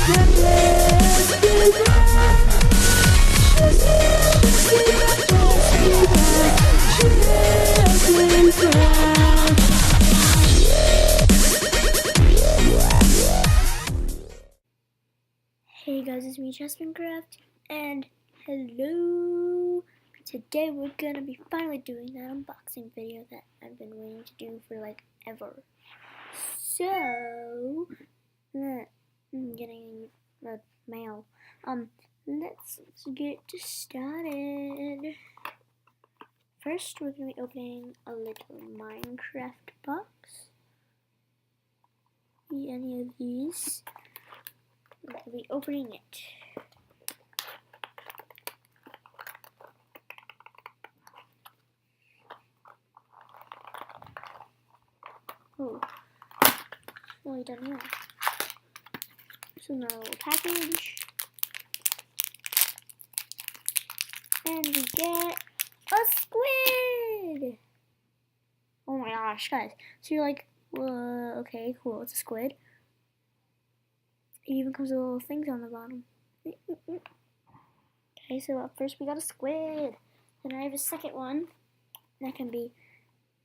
Hey guys, it's me, Jasmincraft, and hello! Today we're gonna be finally doing that unboxing video that I've been waiting to do for like ever. So, I'm getting the mail. Let's get started. First, we're gonna be opening a little Minecraft box. See any of these? We'll be opening it. Oh, only done here. So now a little package, and we get a squid. Oh my gosh, guys! So you're like, well, okay, cool. It's a squid. It even comes with little things on the bottom. Okay, so up first we got a squid. Then I have a second one. That can be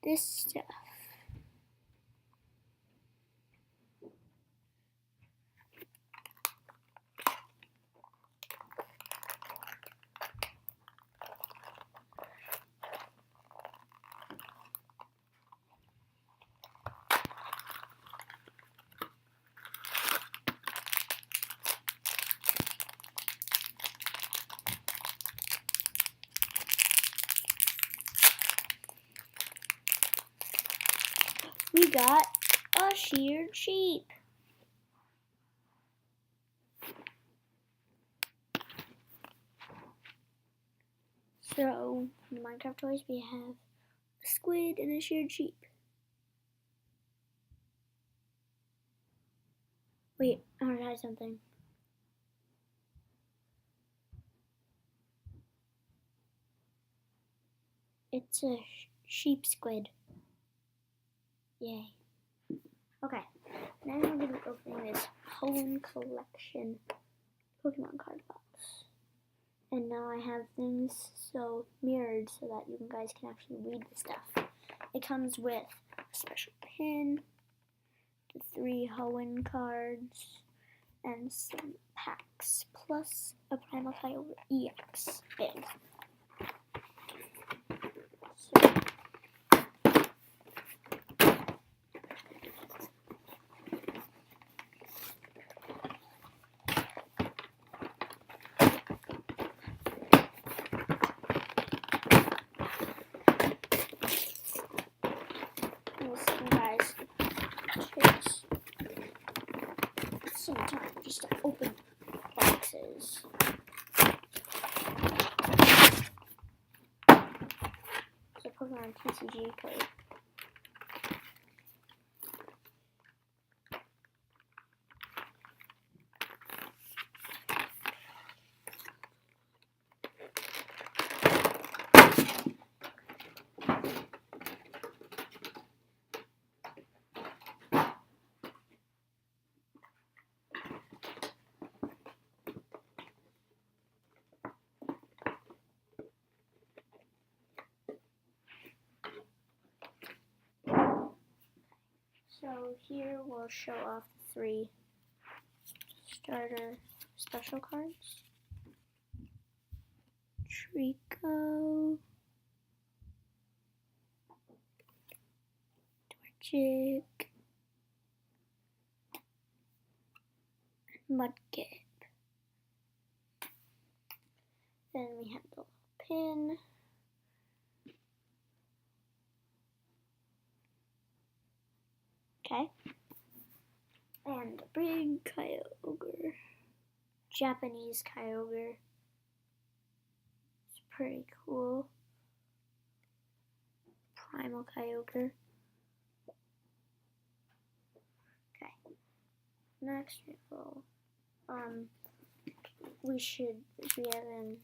this stuff. We got a sheared sheep. So, in Minecraft toys, we have a squid and a sheared sheep. Wait, I want to try something. It's a sheep squid. Yay. Okay, now I'm going to be opening this Home Collection Pokemon card box. And now I have things so mirrored so that you guys can actually read the stuff. It comes with a special pin, the 3 Hoenn cards, and some packs, plus a Primal Kyogre EX big. So, guys, takes some time just to open boxes. So Pokemon TCG code. So here we'll show off the 3 starter special cards. Trico, Torchic, and Mudkip. Then we have the little pin. Okay. And a big Kyogre. Japanese Kyogre. It's pretty cool. Primal Kyogre. Okay. Next we will we have an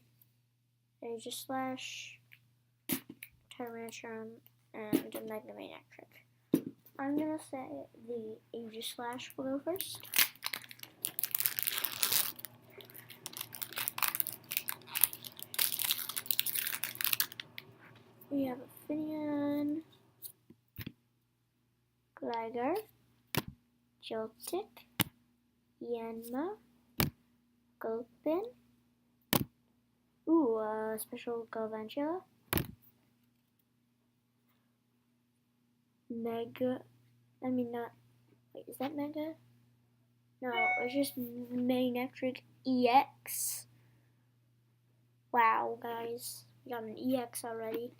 Aegislash, Tyrantrum, and a Megamaniac. I'm gonna say the Aegislash will go first. We have a Finian, Gligar, Joltik, Yanma, Gulpin. Ooh, special Galvantula. Mega. I mean, not. Wait, is that Mega? No, it's just Manectric EX. Wow, guys. We got an EX already.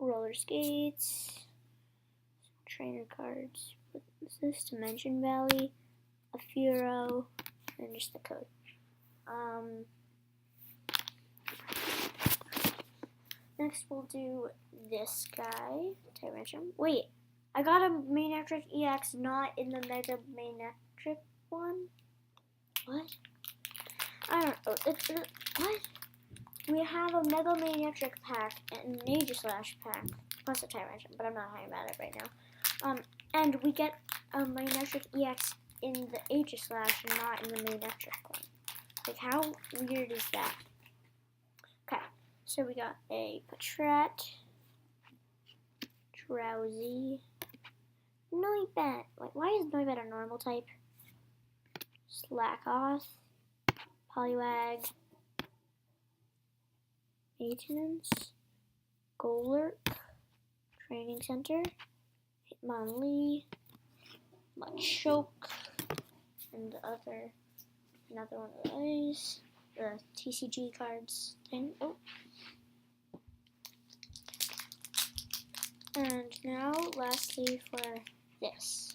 Roller skates. Trainer cards. What is this? Dimension Valley. A Furo. And just the code. Next we'll do this guy. Tyranium. Wait, I got a Manectric EX not in the Mega Manectric one? What? I don't know. What? We have a Mega Manectric pack and an Aegislash pack, plus a Tyranium, but I'm not talking about it right now. And we get a Manectric EX in the Aegislash and not in the Manectric one. Like, how weird is that? Okay, so we got a Patrat, Drowsy, Noivern. Like, why is Noivern a normal type? Slackoth, Poliwag, Maintenance, Golurk, Training Center, Hitmonlee, Machoke, and another one of those, the TCG cards thing. Oh. And now, lastly, for this.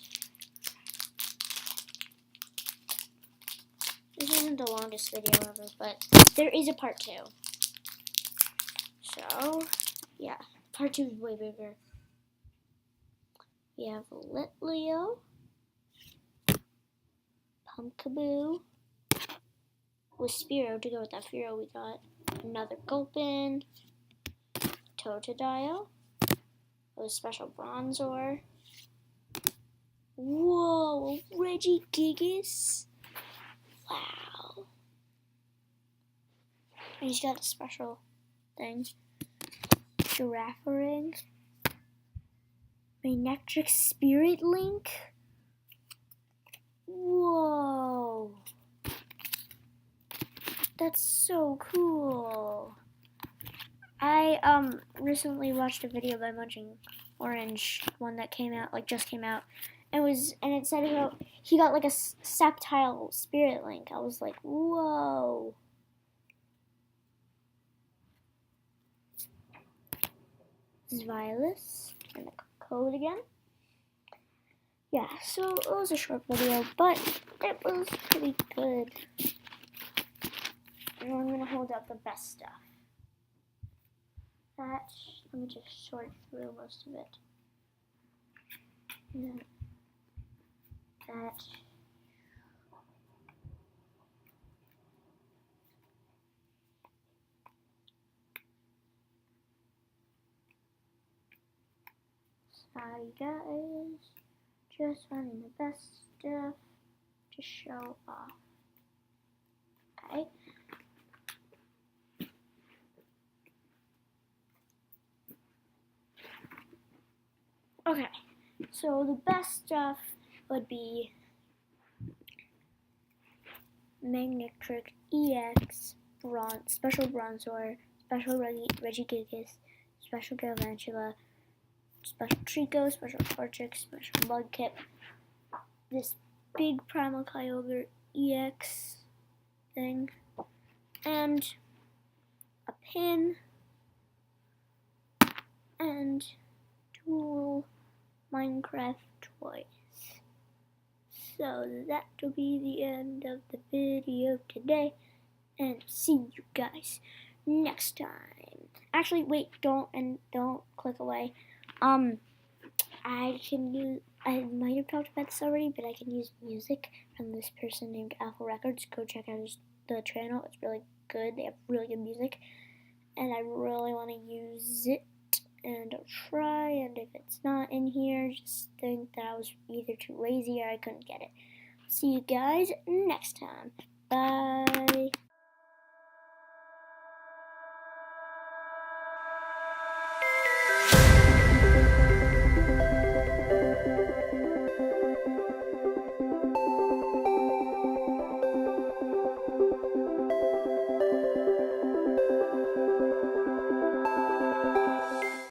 This isn't the longest video ever, but there is a part 2. So, yeah, part 2 is way bigger. We have Litleo, Pumpkaboo, with Spearow. To go with that Spearow, we got another Gulpin, Totodile, a special Bronzor. Whoa, Regigigas. Wow. And he's got a special thing. Girafarig. Manectric Spirit Link. Whoa. That's so cool. I recently watched a video by Munching Orange, one that came out, just came out. And it said he got like a Sceptile Spirit Link. I was like, whoa. Xylus, and the code again. Yeah, so it was a short video, but it was pretty good. And I'm gonna hold out the best stuff. Let me just sort through most of it. And then that. Sorry guys, just finding the best stuff to show off. Okay. Okay, so the best stuff would be Manectric EX, Special Bronzor, Special Regigigas, Special Galvantula, Special Trico, Special Torchic, Special Mudkip, this big Primal Kyogre EX thing, and a pin, and dual Minecraft toys. So that will be the end of the video today, and see you guys next time. Actually, wait, don't click away. I might have talked about this already, but I can use music from this person named Alpha Records. Go check out the channel. It's really good. They have really good music, and I really want to use it. And I'll try, and if it's not in here, just think that I was either too lazy or I couldn't get it. See you guys next time. Bye.